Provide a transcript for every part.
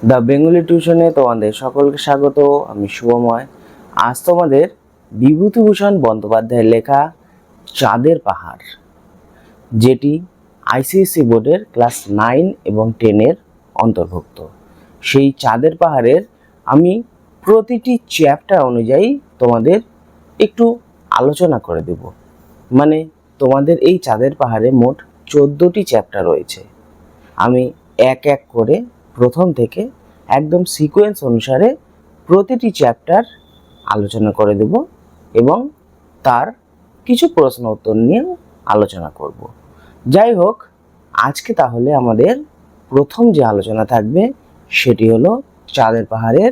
The Bengali টিউশনে তোমাদের সকলকে স্বাগত। আমি শুভময়। আজ তোমাদের বিভূতিভূষণ বন্দ্যোপাধ্যায়ের লেখা চাঁদের পাহাড়, যেটি আইসিএসসি বোর্ডের ক্লাস 9 এবং 10-এর অন্তর্ভুক্ত। সেই চাঁদের পাহাড়ের আমি প্রতিটি চ্যাপ্টার অনুযায়ী তোমাদের একটু আলোচনা করে দেব। মানে তোমাদের এই চাঁদের পাহাড়ে মোট 14টি চ্যাপ্টার রয়েছে। আমি এক এক করে প্রথম থেকে একদম সিকোয়েন্স অনুসারে প্রতিটি চ্যাপ্টার আলোচনা করে দেব এবং তার কিছু প্রশ্ন উত্তর নিয়ে আলোচনা করব। যাই হোক, আজকে তাহলে আমাদের প্রথম যে আলোচনা থাকবে সেটি হলো চাঁদের পাহাড়ের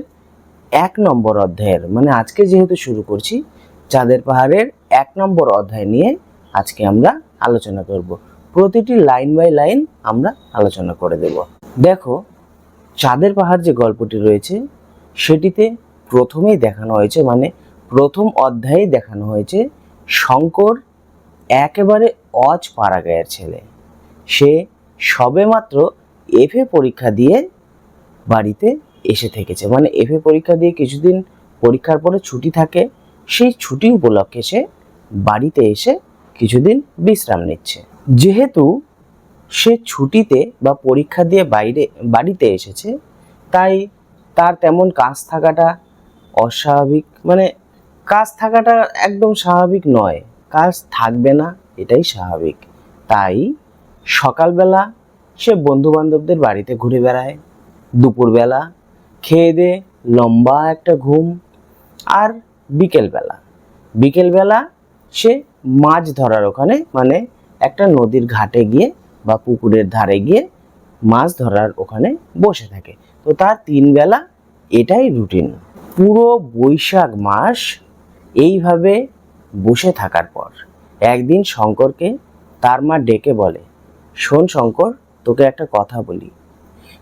1 নম্বর অধ্যায়ের, মানে আজকে যেহেতু শুরু করছি চাঁদের পাহাড়ের 1 নম্বর অধ্যায় নিয়ে আজকে আমরা আলোচনা করব। প্রতিটি লাইন বাই লাইন আমরা আলোচনা করে দেব। দেখো, চাঁদের পাহাড় যে গল্পটি রয়েছে সেটিতে প্রথমেই দেখানো হয়েছে, মানে প্রথম অধ্যায়ে দেখানো হয়েছে শঙ্কর একেবারে অজ পাড়াগাঁয়ের ছেলে। সে সবেমাত্র এফএ পরীক্ষা দিয়ে বাড়িতে এসে থেকেছে, মানে এফএ পরীক্ষা দিয়ে কিছুদিন পরীক্ষার পরে ছুটি থাকে, সেই ছুটি উপলক্ষে সে বাড়িতে এসে কিছুদিন বিশ্রাম নিচ্ছে। যেহেতু সে ছুটিতে বা পরীক্ষা দিয়ে বাড়িতে এসেছে, তাই তার তেমন কাজ থাকাটা অস্বাভাবিক, মানে কাজ থাকাটা একদম স্বাভাবিক নয়, কাজ থাকবে না এটাই স্বাভাবিক। তাই সকালবেলা সে বন্ধু বান্ধবদের বাড়িতে ঘুরে বেড়ায়, দুপুরবেলা খেয়ে দিয়ে লম্বা একটা ঘুম, আর বিকেলবেলা সে মাছ ধরার ওখানে, মানে একটা নদীর ঘাটে গিয়ে বা পুকুরের ধারে গিয়ে মাছ ধরার ওখানে বসে থাকে। তো তার 3 বেলা এটাই রুটিন। পুরো বৈশাখ মাস এইভাবে বসে থাকার পর একদিন শঙ্করকে তার মা ডেকে বলে, শোন শঙ্কর, তোকে একটা কথা বলি।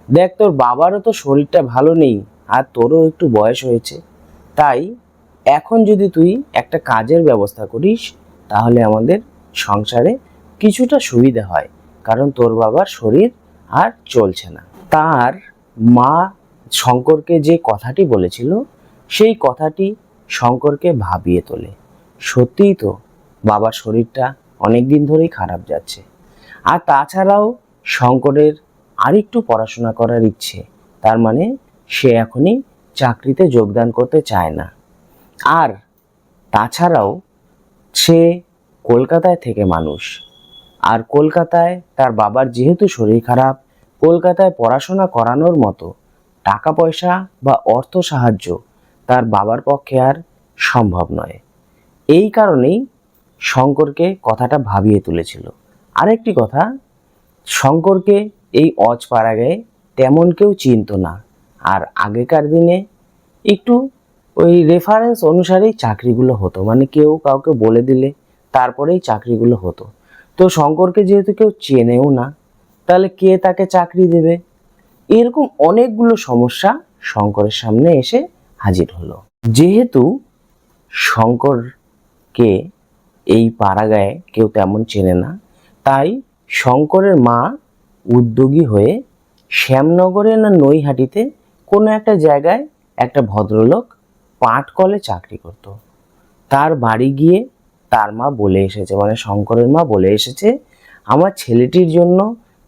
দেখ, তোর বাবারও তো শরীরটা ভালো নেই, আর তোরও একটু বয়স হয়েছে, তাই এখন যদি তুই একটা কাজের ব্যবস্থা করিস তাহলে আমাদের সংসারে কিছুটা সুবিধা হয়, কারণ তোর বাবার শরীর আর চলছে না। তার মা শঙ্করকে যে কথাটি বলেছিল সেই কথাটি শঙ্করকে ভাবিয়ে তোলে। সত্যিই তো বাবার শরীরটা অনেক দিন ধরেই খারাপ যাচ্ছে, আর তাছাড়াও শঙ্করের আরেকটু পড়াশোনা করার ইচ্ছে, তার মানে সে এখনই চাকরিতে যোগদান করতে চায় না। আর তাছাড়াও সে কলকাতায় থেকে মানুষ, আর কলকাতায় তার বাবার যেহেতু শরীর খারাপ, কলকাতায় পড়াশোনা করানোর মতো টাকা পয়সা বা অর্থ সাহায্য তার বাবার পক্ষে আর সম্ভব নয়। এই কারণেই শঙ্করকে কথাটা ভাবিয়ে তুলেছিল। আরেকটি কথা, শঙ্করকে এই অজ পাড়াগাঁয়ে তেমন কেউ চিনত না, আর আগেকার দিনে একটু ওই রেফারেন্স অনুসারেই চাকরিগুলো হতো, মানে কেউ কাউকে বলে দিলে তারপরেই চাকরিগুলো হতো। তো শঙ্করকে যেহেতু কেউ চেনেও না, তাহলে কে তাকে চাকরি দেবে? এরকম অনেকগুলো সমস্যা শঙ্করের সামনে এসে হাজির হলো। যেহেতু শঙ্করকে এই পাড়াগাঁয়ে কেউ তেমন চেনে না, তাই শঙ্করের মা উদ্যোগী হয়ে শ্যামনগরে না নৈহাটিতে কোনো একটা জায়গায় একটা ভদ্রলোক পাটকলে চাকরি করত। তার বাড়ি গিয়ে তার মা বলে এসেছে, মানে শঙ্করের মা বলে এসেছে, আমার ছেলেটির জন্য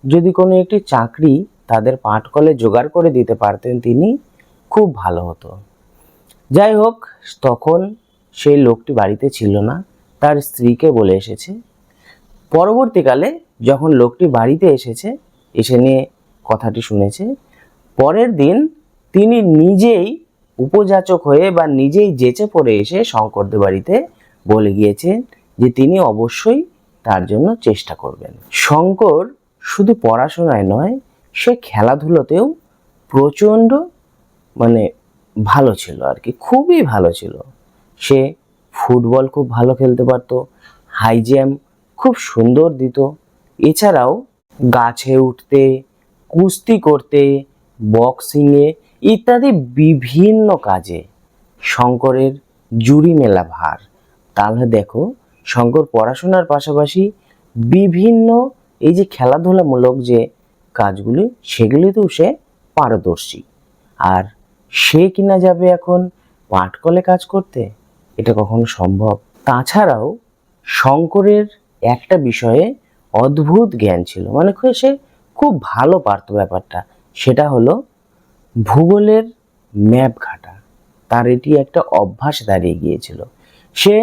যদি কোনো একটি চাকরি তাদের পাটকলে জোগাড় করে দিতে পারতেন তিনি, খুব ভালো হতো। যাই হোক, তখন সেই লোকটি বাড়িতে ছিল না, তার স্ত্রীকে বলে এসেছে। পরবর্তীকালে যখন লোকটি বাড়িতে এসেছে, এসে নিয়ে কথাটি শুনেছে, পরের দিন তিনি নিজেই উপযাচক হয়ে বা নিজেই যেচে পড়ে এসে শঙ্করদের বাড়িতে বলে গিয়েছেন যে তিনি অবশ্যই তার জন্য চেষ্টা করবেন। শঙ্কর শুধু পড়াশোনায় নয়, সে খেলাধুলোতেও প্রচণ্ড মানে ভালো ছিল আর কি, খুবই ভালো ছিল। সে ফুটবল খুব ভালো খেলতে পারতো, হাই জাম্প খুব সুন্দর দিত, এছাড়াও গাছে উঠতে, কুস্তি করতে, বক্সিংয়ে ইত্যাদি বিভিন্ন কাজে শঙ্করের জুড়ি মেলা ভার। তাহলে দেখো, শঙ্কর পড়াশোনার পাশাপাশি বিভিন্ন এই যে খেলাধুলামূলক যে কাজগুলি সেগুলিতেও সে পারদর্শী। আর সে কিনা যাবে এখন পাটকলে কাজ করতে? এটা কখনো সম্ভব? তাছাড়াও শঙ্করের একটা বিষয়ে অদ্ভুত জ্ঞান ছিল, মানে সে খুব ভালো পারতো ব্যাপারটা, সেটা হলো ভূগোলের ম্যাপ ঘাটা। তার এটি একটা অভ্যাস দাঁড়িয়ে গিয়েছিল। সে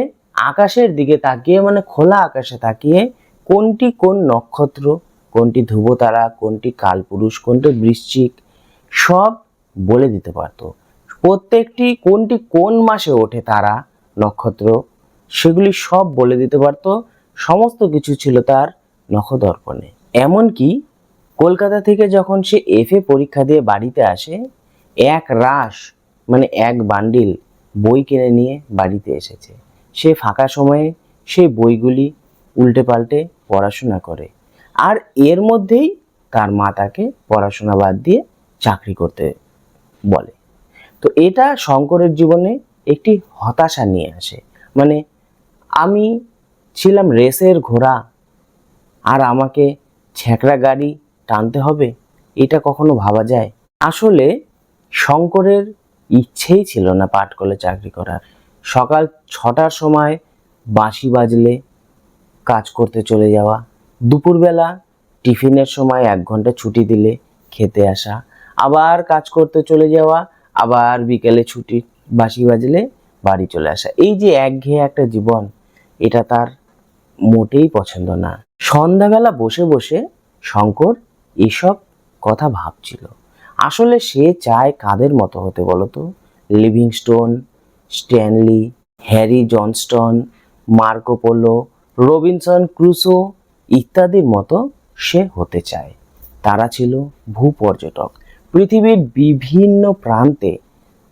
আকাশের দিকে তাকিয়ে, মানে খোলা আকাশে তাকিয়ে, কোনটি কোন নক্ষত্র, কোনটি ধ্রুবতারা, কোনটি কালপুরুষ, কোনটি বৃশ্চিক, সব বলে দিতে পারতো। প্রত্যেকটি কোনটি কোন মাসে ওঠে তারা, নক্ষত্র, সেগুলি সব বলে দিতে পারতো। সমস্ত কিছু ছিল তার নখদর্পণে। এমনকি কলকাতা থেকে যখন সে এফএ পরীক্ষা দিয়ে বাড়িতে আসে, এক রাশ, মানে এক বান্ডিল বই কিনে নিয়ে বাড়িতে এসেছে। সে ফাঁকা সময়ে সেই বইগুলি উল্টে পাল্টে পড়াশোনা করে। আর এর মধ্যেই তার মা তাকে পড়াশোনা বাদ দিয়ে চাকরি করতে বলে। তো এটা শঙ্করের জীবনে একটি হতাশা নিয়ে আসে। মানে আমি ছিলাম রেসের ঘোড়া, আর আমাকে ছ্যাঁকড়া গাড়ি টানতে হবে, এটা কখনো ভাবা যায়? আসলে শঙ্করের ইচ্ছেই ছিল না পাটকলে চাকরি করার। সকাল 6টার সময় বাঁশি বাজলে কাজ করতে চলে যাওয়া, দুপুরবেলা টিফিনের সময় 1 ঘন্টা ছুটি দিলে খেতে আসা, আবার কাজ করতে চলে যাওয়া, আবার বিকেলে ছুটি, বাঁশি বাজলে বাড়ি চলে আসা। এই যে একঘেয়ে একটা জীবন, এটা তার মোটেই পছন্দ না। সন্ধ্যাবেলা বসে বসে শঙ্কর এসব কথা ভাবছিল। আসলে সে চায় কাদের মতো হতে বলতো? Livingstone, Stanley, Harry Johnston, Marco polo, Robinson Crusoe ইত্যাদির মতো সে হতে চায়। তারা ছিল ভূপর্যটক। পৃথিবীর বিভিন্ন প্রান্তে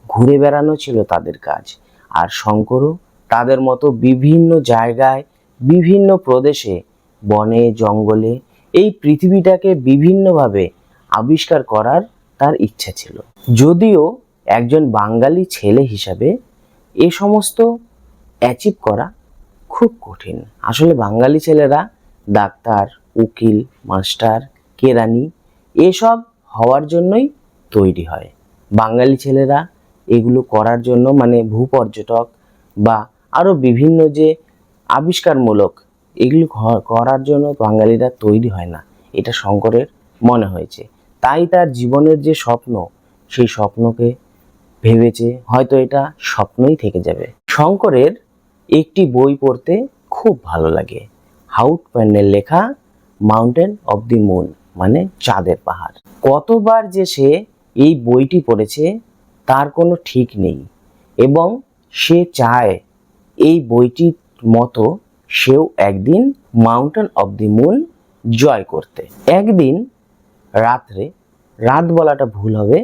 ঘুরে বেড়ানো ছিল তাদের কাজ। আর শঙ্করও তাদের মতো বিভিন্ন জায়গায়, বিভিন্ন প্রদেশে, বনে জঙ্গলে এই পৃথিবীটাকে বিভিন্নভাবে আবিষ্কার করার তার ইচ্ছা ছিল। যদিও একজন বাঙালি ছেলে হিসাবে এ সমস্ত অ্যাচিভ করা খুব কঠিন। আসলে বাঙালি ছেলেরা ডাক্তার, উকিল, মাস্টার, কেরানি এসব হওয়ার জন্যই তৈরি হয়। বাঙালি ছেলেরা এগুলো করার জন্য, মানে ভূপর্যটক বা আরও বিভিন্ন যে আবিষ্কারমূলক, এগুলো করার জন্য বাঙালিরা তৈরি হয় না, এটা শঙ্করের মনে হয়েছে। তাই তার জীবনের যে স্বপ্ন, সেই স্বপ্নকে ভেবেছে হয়তো এটা স্বপ্নই থেকে যাবে। শঙ্করের একটি বই পড়তে খুব ভালো লাগে, হাউট প্যান্ডের লেখা মাউন্টেন অফ দি মুন, মানে চাঁদের পাহাড়। কতবার যে সে এই বইটি পড়েছে তার কোনো ঠিক নেই, এবং সে চায় এই বইটির মতো সেও একদিন মাউন্টেন অফ দি মুন জয় করতে। একদিন রাত্রে, রাত বলাটা ভুল হবে,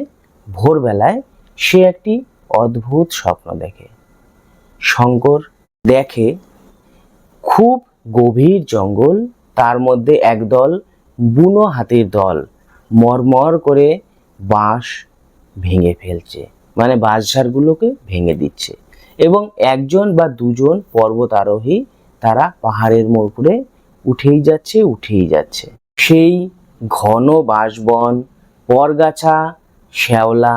ভোরবেলায় সে একটি অদ্ভুত স্বপ্ন দেখে। শঙ্কর দেখে খুব গভীর জঙ্গল, তার মধ্যে একদল বুনো হাতির দল মরমর করে বাঁশ ভেঙে ফেলছে, মানে বাঁশঝাড়গুলোকে ভেঙে দিচ্ছে, এবং একজন বা দুজন পর্বতারোহী তারা পাহাড়ের উপরে উঠেই যাচ্ছে, উঠেই যাচ্ছে। সেই ঘন বাঁশবন, বরগাছা, শ্যাওলা,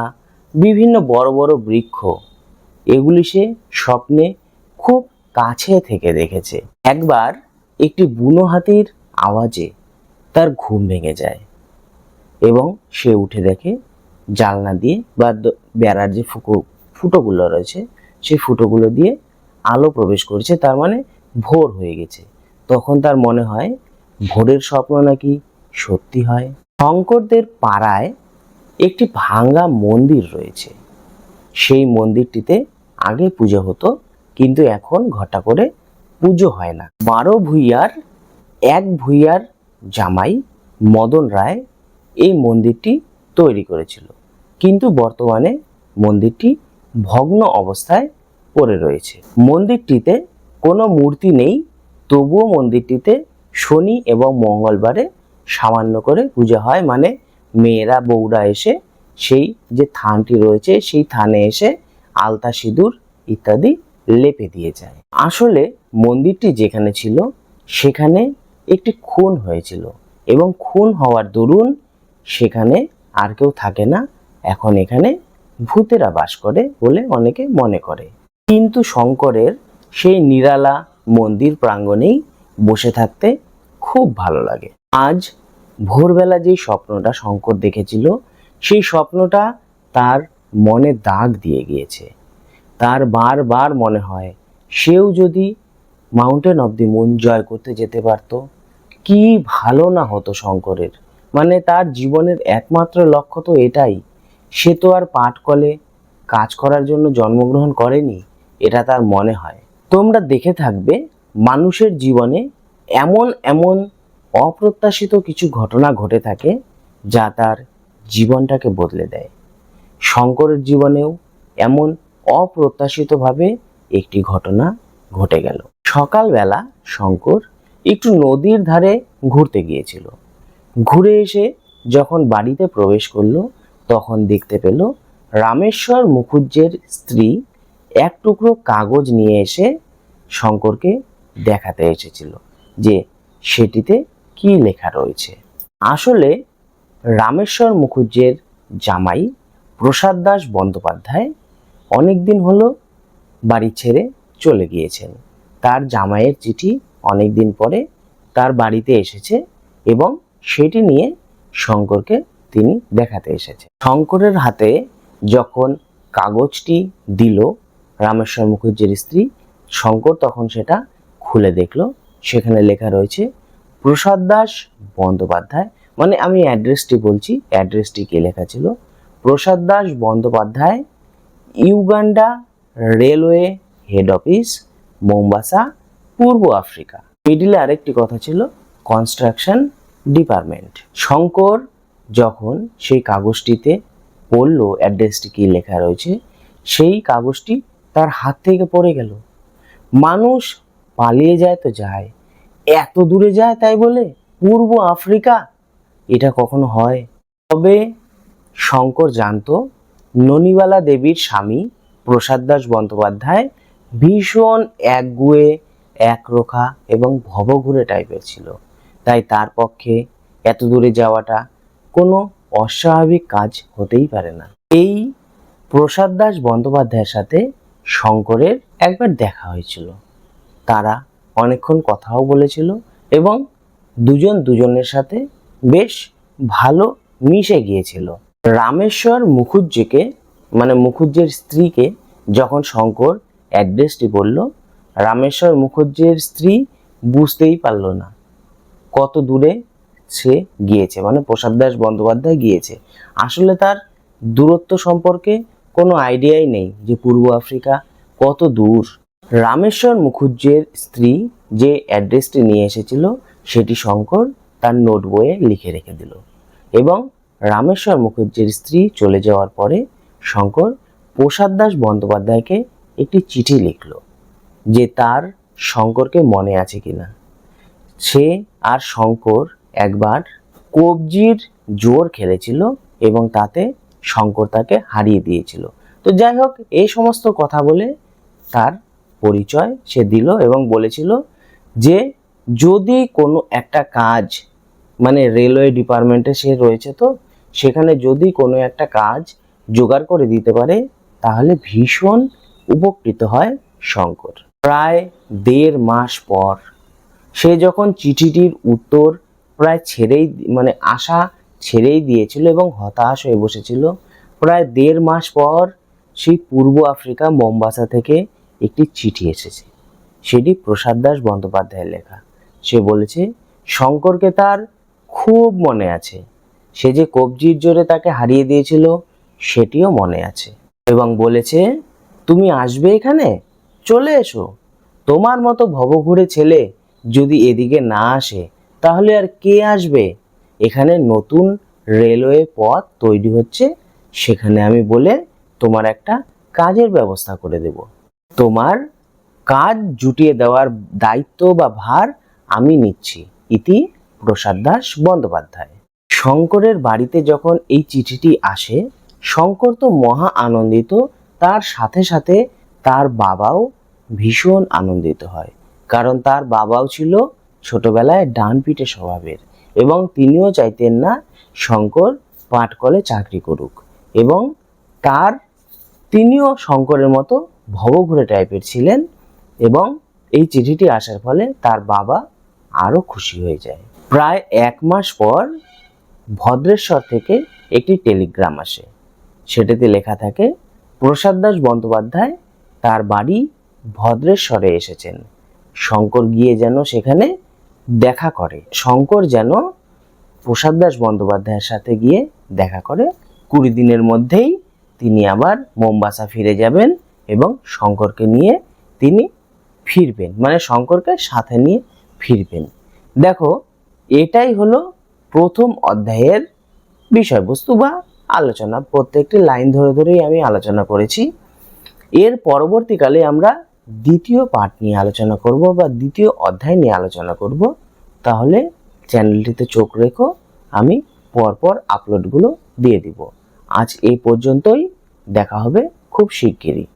বিভিন্ন বড় বড় বৃক্ষ, এগুলি সে স্বপ্নে খুব কাছে থেকে দেখেছে। একবার একটি বুনো হাতির আওয়াজে তার ঘুম ভেঙে যায়, এবং সে উঠে দেখে জানলা দিয়ে বা বেড়ার যে ফুটোগুলো রয়েছে, সেই ফুটোগুলো দিয়ে আলো প্রবেশ করছে, তার মানে ভোর হয়ে গেছে। তখন তার মনে হয় ভোরের স্বপ্ন নাকি সত্যি হয়। শঙ্করদের পাড়ায় একটি ভাঙা মন্দির রয়েছে। সেই মন্দিরটিতে আগে পুজো হতো, কিন্তু এখন ঘটা করে পুজো হয় না। 12 ভূঁইয়ার এক ভূঁইয়ার জামাই মদন রায় এই মন্দিরটি তৈরি করেছিল, কিন্তু বর্তমানে মন্দিরটি ভগ্ন অবস্থায় পড়ে রয়েছে। মন্দিরটিতে কোনো মূর্তি নেই, তবুও মন্দিরটিতে শনি এবং মঙ্গলবারে সামান্য করে পূজা হয়। মানে মেয়েরা, বউরা এসে সেই যে থানটি রয়েছে, সেই থানে এসে আলতা, সিঁদুর ইত্যাদি লেপে দিয়ে যায়। আসলে মন্দিরটি যেখানে ছিল সেখানে একটি খুন হয়েছিল, এবং খুন হওয়ার দরুন সেখানে আর কেউ থাকে না, এখন এখানে ভূতেরা বাস করে বলে অনেকে মনে করে। কিন্তু শঙ্করের সেই নিরালা মন্দির প্রাঙ্গণেই বসে থাকতে খুব ভালো লাগে। আজ ভোরবেলা যে স্বপ্নটা শঙ্কর দেখেছিল, সেই স্বপ্নটা তার মনে দাগ দিয়ে গিয়েছে। তার বারবার মনে হয় সেও যদি মাউন্টেন অফ দি মুন জয় করতে যেতে পারত, কি ভালো না হতো শঙ্করের। মানে তার জীবনের একমাত্র লক্ষ্য তো এটাই। সে তো আর পাটকলে কাজ করার জন্য জন্মগ্রহণ করেনি, এটা তার মনে হয়। তোমরা দেখে থাকবে মানুষের জীবনে এমন এমন অপ্রত্যাশিত কিছু ঘটনা ঘটে থাকে যা তার জীবনটাকে বদলে দেয়। শঙ্করের জীবনেও এমন অপ্রত্যাশিতভাবে একটি ঘটনা ঘটে গেল। সকালবেলা শঙ্কর একটু নদীর ধারে ঘুরতে গিয়েছিল। ঘুরে এসে যখন বাড়িতে প্রবেশ করলো, তখন দেখতে পেল রামেশ্বর মুখুজ্জের স্ত্রী এক টুকরো কাগজ নিয়ে এসে শঙ্করকে দেখাতে এসেছিল যে সেটিতে কি লেখা রয়েছে। আসলে রামেশ্বর মুখুজ্জের জামাই প্রসাদ দাস বন্দ্যোপাধ্যায় অনেকদিন হলো বাড়ি ছেড়ে চলে গিয়েছেন। তার জামাইয়ের চিঠি অনেকদিন পরে তার বাড়িতে এসেছে এবং সেটি নিয়ে শঙ্করকে তিনি দেখাতে এসেছে। শঙ্করের হাতে যখন কাগজটি দিল রামেশ্বর মুখুজ্জের স্ত্রী, শঙ্কর তখন সেটা খুলে দেখলো। সেখানে লেখা রয়েছে প্রসাদ দাস বন্দ্যোপাধ্যায়, মানে আমি অ্যাড্রেসটি বলছি, অ্যাড্রেসটি কি লেখা ছিল, Prasad Das Bandyopadhyay, Uganda railway head office, Mombasa, পূর্ব আফ্রিকা। মিডিলে আরেকটি কথা ছিল কনস্ট্রাকশন ডিপার্টমেন্ট। শঙ্কর যখন সেই কাগজটিতে পড়ল অ্যাড্রেসটি কি লেখা রয়েছে, সেই কাগজটি তার হাত থেকে পড়ে গেল। মানুষ পালিয়ে যায় তো যায়, এত দূরে যায় তাই বলে পূর্ব আফ্রিকা, এটা কখনো হয়? তবে শঙ্কর জানতো ননিবালা দেবীর স্বামী প্রসাদ দাস বন্দ্যোপাধ্যায় ভীষণ একগুঁয়ে, একরোখা এবং ভবঘুরে টাইপের ছিল। তাই তার পক্ষে এত দূরে যাওয়াটা কোনো অস্বাভাবিক কাজ হতেই পারে না। এই প্রসাদ দাস বন্দ্যোপাধ্যায়ের সাথে শঙ্করের একবার দেখা হয়েছিল। তারা অনেকক্ষণ কথাও বলেছিল এবং দুজন দুজনের সাথে বেশ ভালো মিশে গিয়েছিল। রামেশ্বর মুখুজ্জেকে, মানে মুখুজ্জের স্ত্রীকে যখন শঙ্কর অ্যাড্রেসটি বলল, রামেশ্বর মুখুজ্জের স্ত্রী বুঝতেই পারল না কত দূরে সে গিয়েছে, মানে প্রসাদ দাস বন্দ্যোপাধ্যায় গিয়েছে। আসলে তার দূরত্ব সম্পর্কে কোনো আইডিয়াই নেই যে পূর্ব আফ্রিকা কত দূর। রামেশ্বর মুখুজ্জের স্ত্রী যে অ্যাড্রেসটি নিয়ে এসেছিল সেটি শঙ্কর তার নোট বইয়ে লিখে রেখে দিল এবং রামেশ্বর মুখুজ্জের স্ত্রী চলে যাওয়ার পরে শঙ্কর প্রসাদ দাস বন্দ্যোপাধ্যায়কে একটি চিঠি লিখল যে তার শঙ্করকে মনে আছে কিনা। সে আর শঙ্কর একবার কবজির জোর খেলেছিল এবং তাতে শঙ্কর তাকে হারিয়ে দিয়েছিল। তো যাই হোক, এই সমস্ত কথা বলে তার পরিচয় সে দিল এবং বলেছিল যে যদি কোনো একটা কাজ, মানে রেলওয়ে ডিপার্টমেন্টে সে রয়েছে, তো সেখানে যদি কোনো একটা কাজ জোগাড় করে দিতে পারে তাহলে ভীষণ উপকৃত হয় শঙ্কর। প্রায় 1.5 মাস পর সে যখন চিঠিটির উত্তর প্রায় আশা ছেড়েই দিয়েছিল এবং হতাশ হয়ে বসেছিল, প্রায় 1.5 মাস পর সেই পূর্ব আফ্রিকা মোম্বাসা থেকে একটি চিঠি এসেছে। সেটি প্রসাদ দাস বন্দ্যোপাধ্যায়ের লেখা। সে বলেছে শঙ্করকে তার খুব মনে আছে, সে যে কবজির জোরে তাকে হারিয়ে দিয়েছিল সেটিও মনে আছে, এবং বলেছে তুমি আসবে এখানে, চলে এসো। তোমার মতো ভবঘুরে ছেলে যদি এদিকে না আসে তাহলে আর কে আসবে? এখানে নতুন রেলওয়ে পথ তৈরি হচ্ছে, সেখানে আমি বলে তোমার একটা কাজের ব্যবস্থা করে দেব। তোমার কাজ জুটিয়ে দেওয়ার দায়িত্ব বা ভার আমি নিচ্ছি। ইতি প্রসাদ দাস বন্দ্যোপাধ্যায়। শঙ্করের বাড়িতে যখন এই চিঠিটি আসে, শঙ্কর তো মহা আনন্দিত, তার সাথে সাথে তার বাবাও ভীষণ আনন্দিত হয়, কারণ তার বাবাও ছিল ছোটবেলায় ডান পিঠে স্বভাবের এবং তিনিও চাইতেন না শঙ্কর পাটকলে চাকরি করুক, এবং তার তিনিও শঙ্করের মতো ভবঘুরে টাইপের ছিলেন এবং এই চিঠিটি আসার ফলে তার বাবা আরো খুশি হয়ে যায়। প্রায় 1 মাস পর ভদ্রেশ্বর থেকে একটি টেলিগ্রাম আসে। সেটাতে লেখা থাকে, প্রসাদ দাস বন্দ্যোপাধ্যায় তার বাড়ি ভদ্রেশ্বরে এসেছেন, শঙ্কর গিয়ে যেন সেখানে দেখা করে। শঙ্কর যেন প্রসাদ দাস বন্দ্যোপাধ্যায়ের সাথে গিয়ে দেখা করে। 20 দিনের মধ্যেই তিনি আবার মোম্বাসা ফিরে যাবেন এবং শঙ্করকে নিয়ে তিনি ফিরবেন, মানে শঙ্করকে সাথে নিয়ে ফিরবেন। দেখো, এটাই হলো প্রথম অধ্যায়ের বিষয়বস্তু বা আলোচনা। প্রত্যেকটি লাইন ধরে ধরেই আমি আলোচনা করেছি। এর পরবর্তীকালে আমরা দ্বিতীয় পার্ট নিয়ে আলোচনা করব বা দ্বিতীয় অধ্যায় নিয়ে আলোচনা করব। তাহলে চ্যানেলটিতে চোখ রেখো, আমি পরপর আপলোডগুলো দিয়ে দিব। আজ এই পর্যন্তই, দেখা হবে খুব শিগগিরই।